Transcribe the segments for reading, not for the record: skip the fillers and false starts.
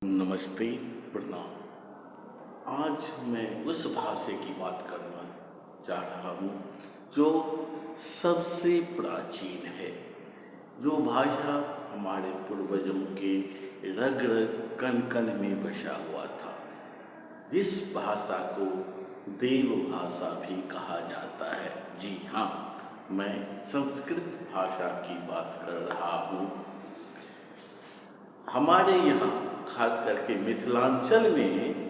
नमस्ते, प्रणाम। आज मैं उस भाषा की बात करना चाह रहा हूँ जो सबसे प्राचीन है, जो भाषा हमारे पूर्वजों के रग रग कण कण में बसा हुआ था, जिस भाषा को देव भाषा भी कहा जाता है। जी हाँ, मैं संस्कृत भाषा की बात कर रहा हूँ। हमारे यहाँ खास करके मिथिलांचल में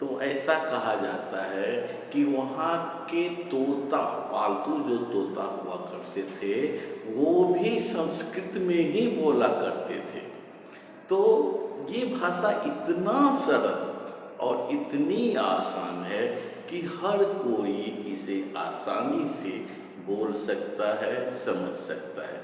तो ऐसा कहा जाता है कि वहाँ के तोता, पालतू जो तोता हुआ करते थे, वो भी संस्कृत में ही बोला करते थे। तो ये भाषा इतना सरल और इतनी आसान है कि हर कोई इसे आसानी से बोल सकता है, समझ सकता है।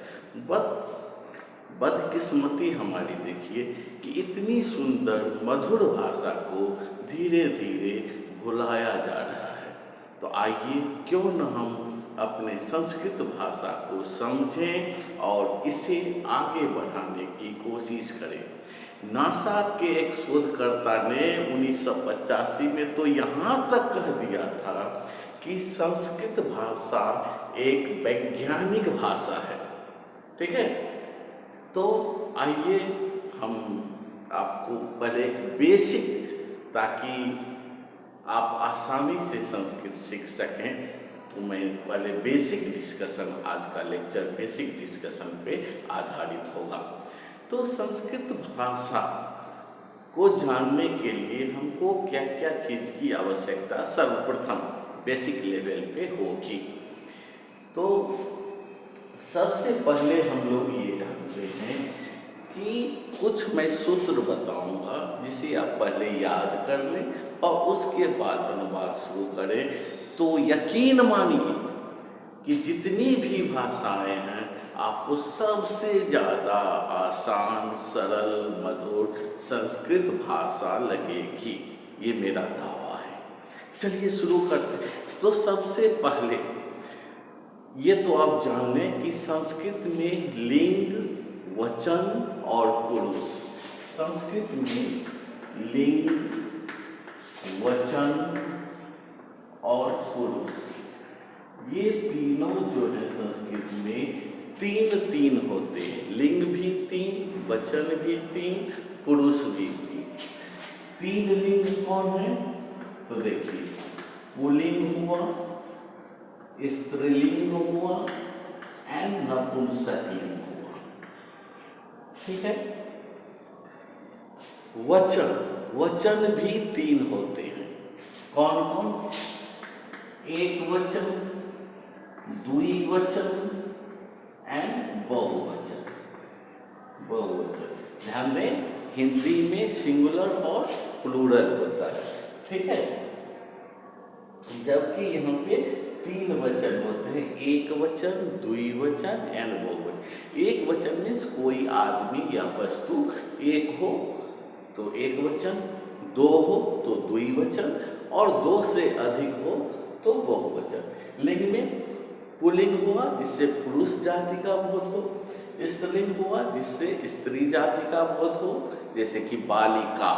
बदकिस्मती हमारी देखिए कि इतनी सुंदर मधुर भाषा को धीरे धीरे भुलाया जा रहा है। तो आइए क्यों न हम अपने संस्कृत भाषा को समझें और इसे आगे बढ़ाने की कोशिश करें। नासा के एक शोधकर्ता ने 1985 में तो यहाँ तक कह दिया था कि संस्कृत भाषा एक वैज्ञानिक भाषा है। ठीक है, तो आइए हम आपको पहले एक बेसिक, ताकि आप आसानी से संस्कृत सीख सकें, तो मैं पहले बेसिक डिस्कशन, आज का लेक्चर बेसिक डिस्कशन पे आधारित होगा। तो संस्कृत भाषा को जानने के लिए हमको क्या क्या चीज़ की आवश्यकता सर्वप्रथम बेसिक लेवल पे होगी। तो सबसे पहले हम लोग ये जानते हैं कि कुछ मैं सूत्र बताऊंगा जिसे आप पहले याद कर लें और उसके बाद अनुवाद शुरू करें। तो यकीन मानिए कि जितनी भी भाषाएं हैं, आपको सबसे ज़्यादा आसान, सरल, मधुर संस्कृत भाषा लगेगी। ये मेरा दावा है। चलिए शुरू करते हैं। तो सबसे पहले ये तो आप जान लें कि संस्कृत में लिंग, वचन और पुरुष, संस्कृत में लिंग, वचन और पुरुष, ये तीनों जो है संस्कृत में तीन तीन होते हैं। लिंग भी तीन, वचन भी तीन, पुरुष भी तीन। तीन लिंग कौन है? तो देखिए, पुल्लिंग हुआ, स्त्रीलिंग हुआ एंड नपुंसकलिंग हुआ। ठीक है। वचन भी तीन होते हैं। कौन कौन? एक वचन, द्विवचन एंड बहुवचन। ध्यान दें, हिंदी में सिंगुलर और प्लूरल होता है। ठीक है, जबकि यहाँ पे तीन वचन होते हैं, एक वचन, द्विवचन एंड बहुवचन। एक वचन मीन्स कोई आदमी या वस्तु एक हो तो एक वचन, दो हो तो द्विवचन और दो से अधिक हो तो बहुवचन। लिंग में पुल्लिंग हुआ जिससे पुरुष जाति का बोध हो, स्त्रीलिंग हुआ जिससे स्त्री जाति का बोध हो, जैसे कि बालिका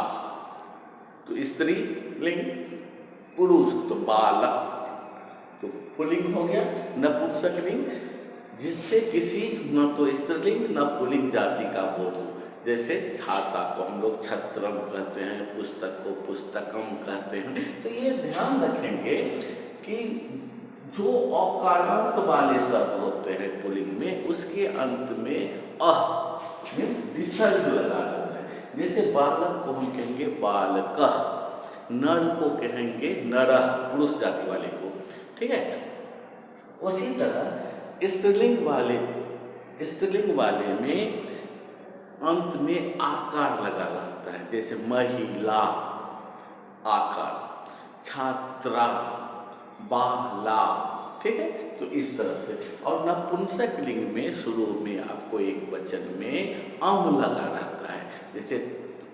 तो स्त्रीलिंग, पुरुष तो बालक, तो पुल्लिंग हो गया। नपुंसकलिंग जिससे किसी न तो स्त्रीलिंग न पुल्लिंग जाति का बोध हो, जैसे छाता को हम लोग छत्रम कहते हैं, पुस्तक को पुस्तकम कहते हैं। तो ये ध्यान रखेंगे कि जो अकारांत वाले शब्द होते हैं पुल्लिंग में, उसके अंत में अह मीन्स विसर्ग लगा रहता है। जैसे बालक को हम कहेंगे बालकः, नर को कहेंगे नरः, पुरुष जाति वाले को। ठीक है, उसी तरह स्त्रीलिंग वाले में अंत में आकार लगा रहता है, जैसे महिला आकार, छात्रा, बाला। ठीक है, तो इस तरह से। और नपुंसकलिंग में शुरू में आपको एक वचन में अम लगा रहता है, जैसे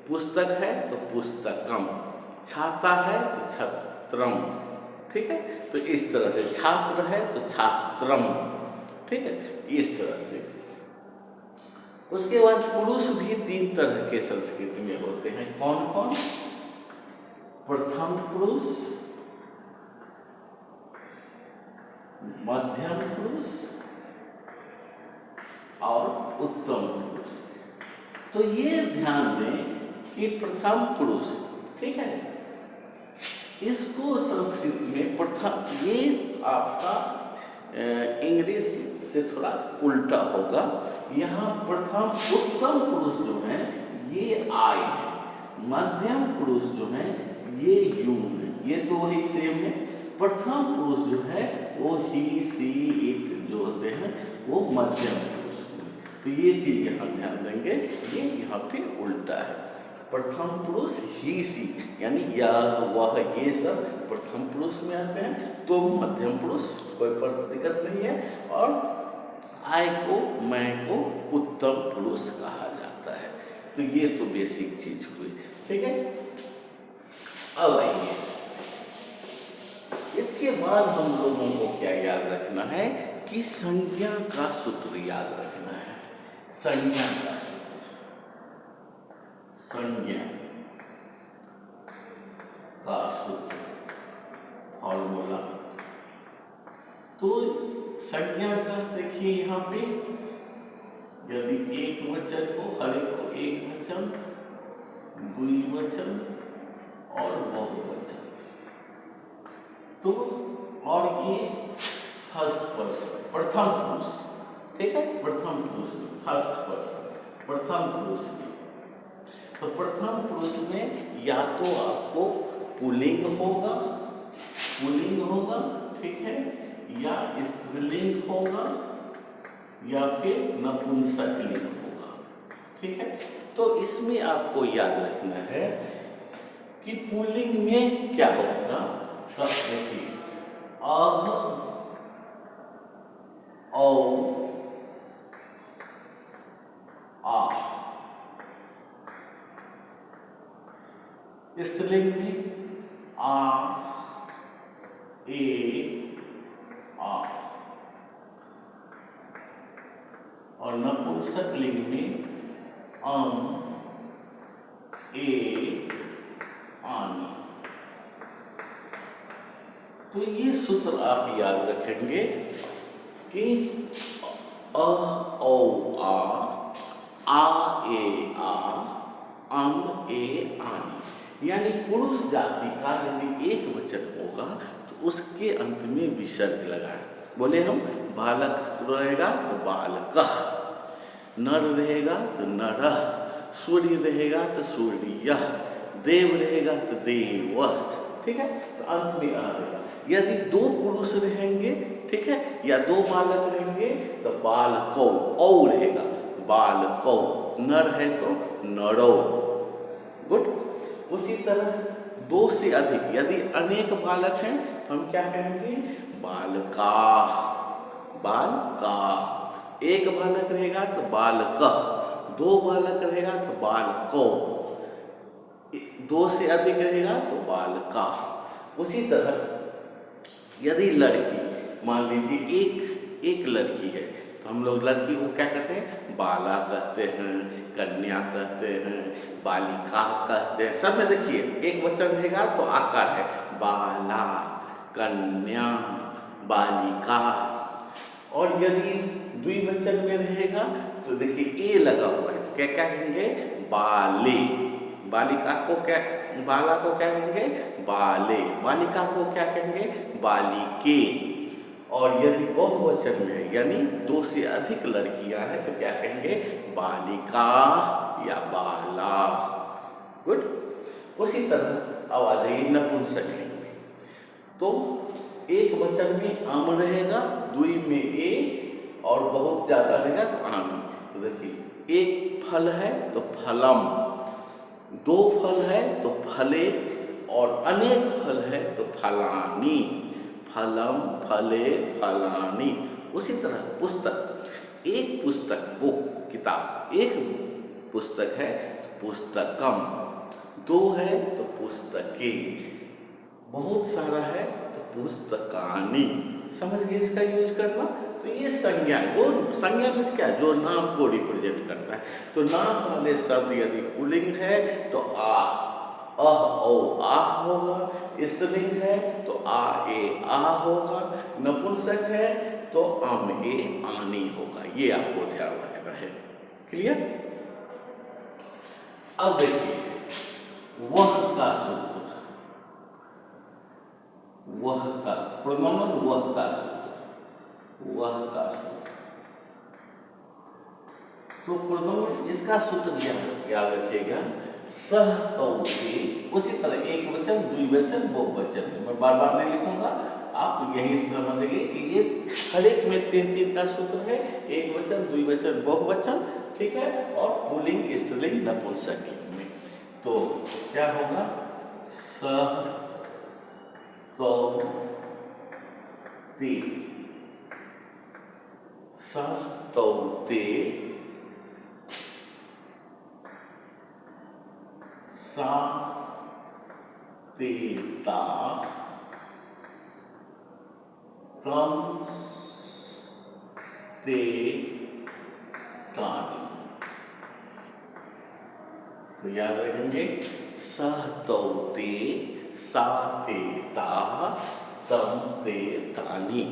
पुस्तक है तो पुस्तकम, छाता है तो छत्रम। ठीक है, तो इस तरह से छात्र है तो छात्रम। ठीक है, इस तरह से। उसके बाद पुरुष भी 3 तरह के संस्कृत में होते हैं। कौन कौन? प्रथम पुरुष, मध्यम पुरुष और उत्तम पुरुष। तो ये ध्यान दें कि प्रथम पुरुष, ठीक है, इसको संस्कृत में प्रथम, ये आपका इंग्लिश से थोड़ा उल्टा होगा। यहाँ प्रथम उत्तम पुरुष जो है ये आई है, मध्यम पुरुष जो है ये यू है, ये तो वही सेम है। प्रथम पुरुष जो है वो ही, सी, इट जो होते हैं वो मध्यम पुरुष हुए। तो ये चीज यहाँ ध्यान देंगे, ये यहाँ पे उल्टा है। प्रथम पुरुष ही, सी, यानी यह, वह, ये सब प्रथम पुरुष में आते हैं। तो मध्यम पुरुष कोई पर दिक्कत नहीं है। और आई को, मैं को उत्तम पुरुष कहा जाता है। तो ये तो बेसिक चीज हुई, ठीक है। अब आइए, इसके बाद हम लोगों को क्या याद रखना है कि संज्ञा का सूत्र याद रखना है। संज्ञा का सूत्र, संज्ञा का सूत्र, फॉर्मूला। तो संज्ञा का देखिए यहाँ पे, यदि एक वचन को, हर एक को एक वचन, द्विवचन और बहुवचन, तो और ये फर्स्ट पर्सन, प्रथम पुरुष, ठीक है, प्रथम पुरुष में फर्स्ट पर्सन, प्रथम पुरुष में। तो प्रथम पुरुष में या तो आपको पुल्लिंग होगा, ठीक है, या स्त्रीलिंग होगा, या फिर नपुंसकलिंग होगा, ठीक है। तो इसमें आपको याद रखना है कि पुल्लिंग में क्या होगा। तो देखिए, अह, औ, आह। स्त्रीलिंग में आ, ए, आ। और नपुंसकलिंग में ए, आनी। तो ये सूत्र आप याद रखेंगे कि अ, औ, आ, ए, आ, ए, आनी। यानी पुरुष जाति का यदि एक वचन होगा तो उसके अंत में विसर्ग लगाए। बोले हम, बालक रहेगा तो बालकः, नर रहेगा तो नरः, सूर्य रहेगा तो सूर्यः, देव रहेगा तो देवः, ठीक है। तो अंत में आ रहेगा। यदि 2 पुरुष रहेंगे, ठीक है, या 2 बालक रहेंगे तो बालकौ, औ रहेगा, बालकौ। नर है तो नरौ, गुड। उसी तरह 2 से अधिक, यदि अनेक बालक हैं तो हम क्या कहेंगे, बालकाः, बालकाः। 1 बालक रहेगा तो बालकः, 2 बालक रहेगा तो बालकौ, 2 से अधिक रहेगा तो बालकाः। उसी तरह यदि लड़की, मान लीजिए एक लड़की है तो हम लोग लड़की को क्या कहते हैं, बाला कहते हैं, कन्या कहते हैं, बालिका कहते हैं। सब में देखिए एक वचन रहेगा तो आकार है, बाला, कन्या, बालिका। और यदि द्विवचन में रहेगा तो देखिए ए लगा हुआ है, क्या क्या कहेंगे, बाले। बालिका को क्या, बाला को क्या कहेंगे, बाले। बालिका को क्या कहेंगे, बालिके। और यदि बहुवचन में यानी 2 से अधिक लड़कियां हैं तो क्या कहेंगे, बालिका या बाला, गुड। उसी तरह अब आ जाइए नपुंसकलिंग में। तो एक वचन में आम रहेगा, द्वि में ए, और बहुत ज्यादा रहेगा तो आमी। तो देखिए, एक फल है तो फलम, 2 फल है तो फले, और अनेक फल है तो फलानी, फलम, फले, फलानी। उसी तरह पुस्तक, एक पुस्तक, बुक, किताब, एक पुस्तक है तो पुस्तकम, 2 है तो पुस्तके, बहुत सारा है तो पुस्तकानी। समझ गए इसका यूज करना। तो ये संज्ञा, जो संज्ञा मीन्स क्या, जो नाम को रिप्रेजेंट करता है। तो नाम वाले शब्द यदि पुल्लिंग है तो आ, अह औ आह होगा। स्त्रीलिंग है तो आ ए आ होगा। नपुंसक है तो अम ए आनी होगा। ये आपको ध्यान रखना है। क्लियर? अब देखिए वह का सूत्र, वह का प्रोनाउन, वह का सूत्र, वह का सूत्र। तो प्रोनाउन इसका सूत्र याद रखिएगा, सह तौ ते। उसी तरह एक वचन, द्विवचन, बहुवचन में मैं बार बार नहीं लिखूंगा, आप यही समझिए कि ये हर एक में तीन तीन का सूत्र है। एक वचन, द्विवचन, बहुवचन, ठीक है, और पुल्लिंग, स्त्रीलिंग, नपुंसकलिंग में। तो क्या होगा, सह तौ ते, सह तौ ते, सा ते ता, तम ते तानी। तो याद रखेंगे, सह तौ ते, सा ते ता, तम ते तानी।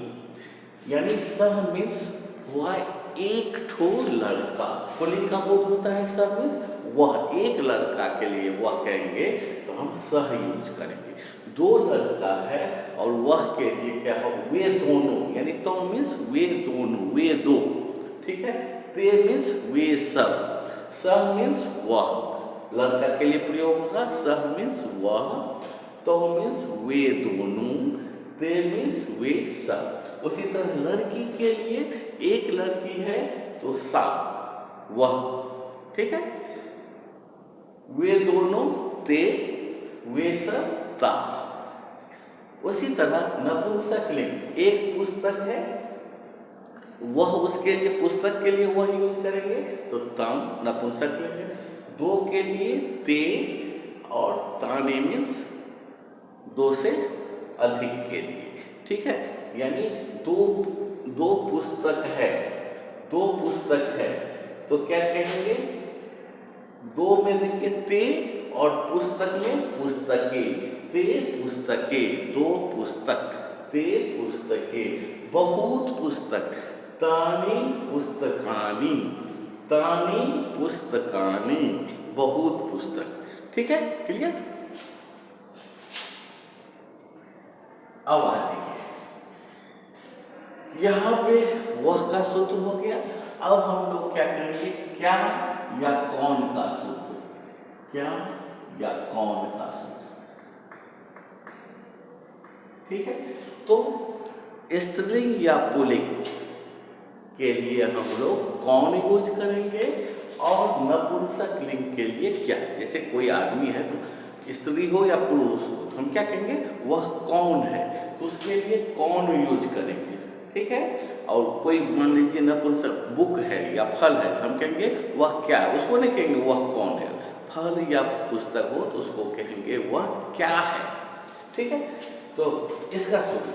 यानी सह मीन्स वह एक ठो लड़का, पुल्लिंग का बोध होता है सह मीन्स वह एक लड़का के लिए वह कहेंगे तो हम सह यूज करेंगे। दो लड़का है और वह के लिए क्या हो, वे दोनों, यानी तो मीन्स वे दोनों, वे दो, ठीक है। ते मीन्स वे सब, सह मीन्स वह, लड़का के लिए प्रयोग होगा। सह मीन्स वह, तो मीन्स वे दोनों, ते मीन्स वे सब। उसी तरह लड़की के लिए एक लड़की है तो सा, वह, ठीक है। वे दोनों, ते, वे सब, ता। उसी तरह नपुंसकलिंग, एक पुस्तक है, वह, उसके लिए, पुस्तक के लिए वह यूज करेंगे तो तम नपुंसकलिंग है। दो के लिए ते, और ताने मीन्स दो से अधिक के लिए, ठीक है। यानी दो पुस्तक है, दो पुस्तक है तो क्या कहेंगे, दो में देखिए ते, और पुस्तक में पुस्तके, ते पुस्तके, दो पुस्तक, ते पुस्तके। बहुत पुस्तक, तानि पुस्तकानि, तानि पुस्तकानि, बहुत पुस्तक, ठीक है। क्लियर? अब आ जाइए, यहाँ पे वह का सूत्र हो गया। अब हम लोग क्या करेंगे, क्या या कौन का सूत्र, क्या या कौन का सूत्र, ठीक है। तो स्त्रीलिंग या पुल्लिंग के लिए हम लोग कौन यूज करेंगे, और नपुंसकलिंग के लिए क्या। जैसे कोई आदमी है तो स्त्री हो या पुरुष हो तो हम क्या कहेंगे, वह कौन है, तो उसके लिए कौन यूज करेंगे, ठीक है। और कोई मान लीजिए नपुंसक बुक है या फल है तो हम कहेंगे वह क्या है, उसको नहीं कहेंगे वह कौन है। फल या पुस्तक हो तो उसको कहेंगे वह क्या है, ठीक है। तो इसका सूत्र,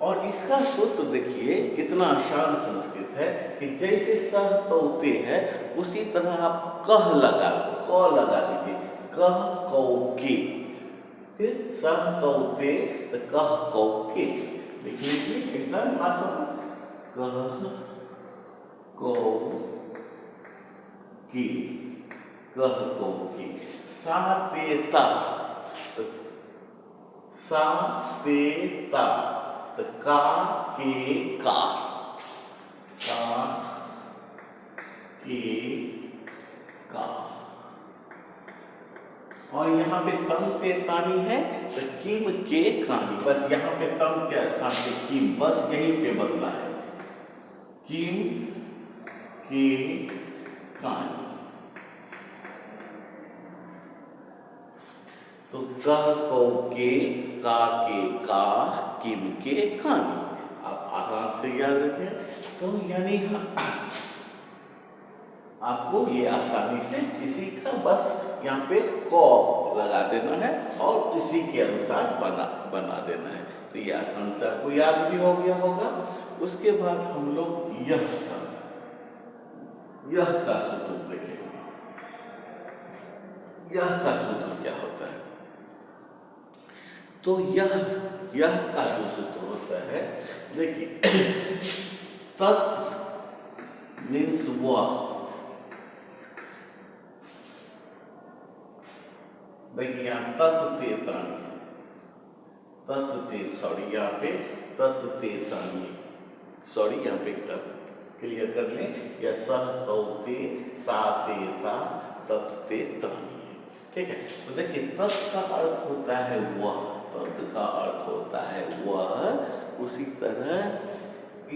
और इसका सूत्र देखिए कितना आसान संस्कृत है कि जैसे सह तौ ते है उसी तरह आप कह लगा, क लगा दीजिए, कह कौ के, फिर सह तौ ते तो कह कौ के लिख लीजिए, एकदम आसान। कह कौ के, कह कौ के। सा ते ता, सा ते ता, तो का के का, का के का। और यहाँ पे तम ते तानी है तो किम के कानी, बस यहाँ पे तम के स्थान पे किम, बस यहीं पे बदला है, किम के कानी। तो कह कौ के, का के का, किम के कानी। आप आराम से याद रखें। तो यानी आपको ये आसानी से किसी का बस यहाँ पे क लगा देना है और इसी के अनुसार बना देना है। तो ये आसान से आपको याद भी हो गया होगा। उसके बाद हम लोग यह का सूत्र देखेंगे। यह का सूत्र क्या होता है? तो यह का जो सूत्र होता है, देखिए तत् मीन्स वह, देखिए यहाँ यहाँ पे क्लियर कर लें, या सह तौते सातेता तत्ते तानी, ठीक है। तो देखिए तत् का अर्थ होता है वह, तत् का अर्थ होता है वह। उसी तरह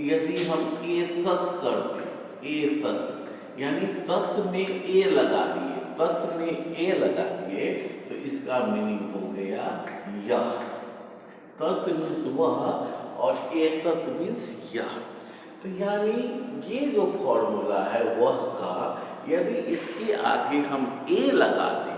यदि हम ए तत् कर दें, ए तत् यानी तत् में ए लगा दिए, तत् में ए लगा दिए, तो इसका मीनिंग हो गया यह। तत् मीन्स वह और ए तत् मीन्स यह। तो यानी ये जो फॉर्मूला है वह का, यदि इसके आगे हम ए लगा दें,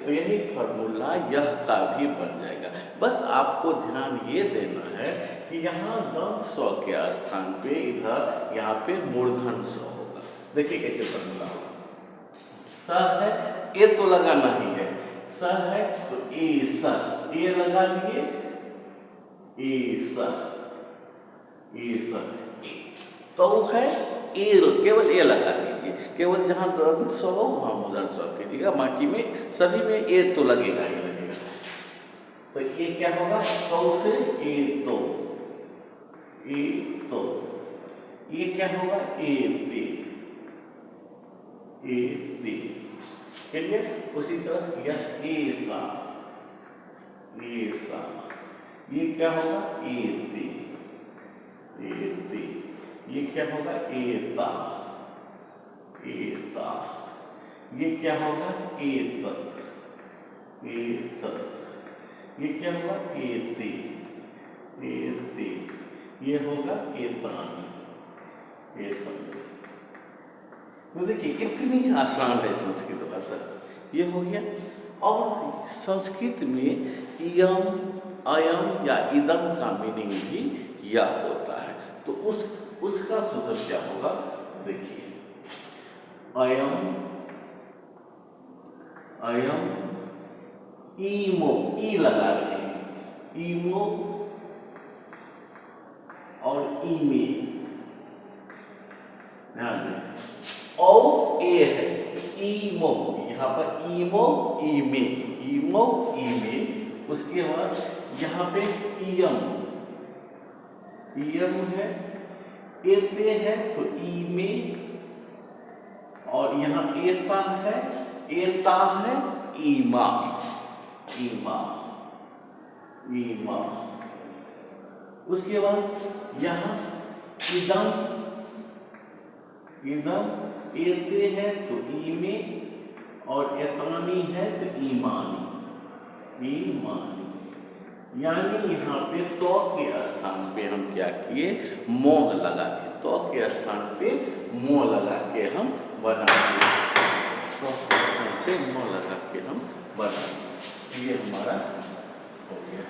तो यही फॉर्मूला यह का भी बन जाएगा। बस आपको ध्यान ये देना है कि यहाँ दंत स्व के स्थान पे इधर यहाँ पे मूर्धन स्व होगा। देखिए कैसे फॉर्मूला होगा। स है, ए तो लगाना ही है, स है तो ए स, ए लगा दिए, ए स, तो है ए, केवल ए लगा दीजिए, केवल जहाँ दंत स्व हो वहाँ मूर्धन स्व कीजिएगा, बाकी में सभी में ए तो लगेगा ही लगेगा। तो ये क्या होगा? तो से ए तो, ये क्या होगा? ए ते, चलिए उसी तरह यह ए सा, ये क्या होगा? ए ते, ये क्या होगा? एता, ये क्या होगा? एतत्, ये क्या होगा? एते, ये होगा एतानि। तो देखिए कितनी आसान है संस्कृत भाषा, ये हो गया। और संस्कृत में इयम, अयम या इदम का मीनिंग भी यह होता है। तो उसका सूत्र क्या होगा? देखिए अयम ईमो, ई लगा रहे हैं, ईमो और ईमे, ध्यान दें, औ ए है, ईमो, यहाँ पर ईमो ईमे, उसके बाद यहाँ पे इयम है, एते है तो ईमे, और यहाँ एता है ईमा, उसके बाद यहाँ इदम, एते है तो ईमे, और एतानी है तो ईमानी। यानी यहाँ पे तो के स्थान पे हम क्या किए? मोह लगा दिए, तो के स्थान पे मोह लगा के हम बना दिए, तो के स्थान पे मोह लगा के हम बना दिए। ये हमारा हो गया।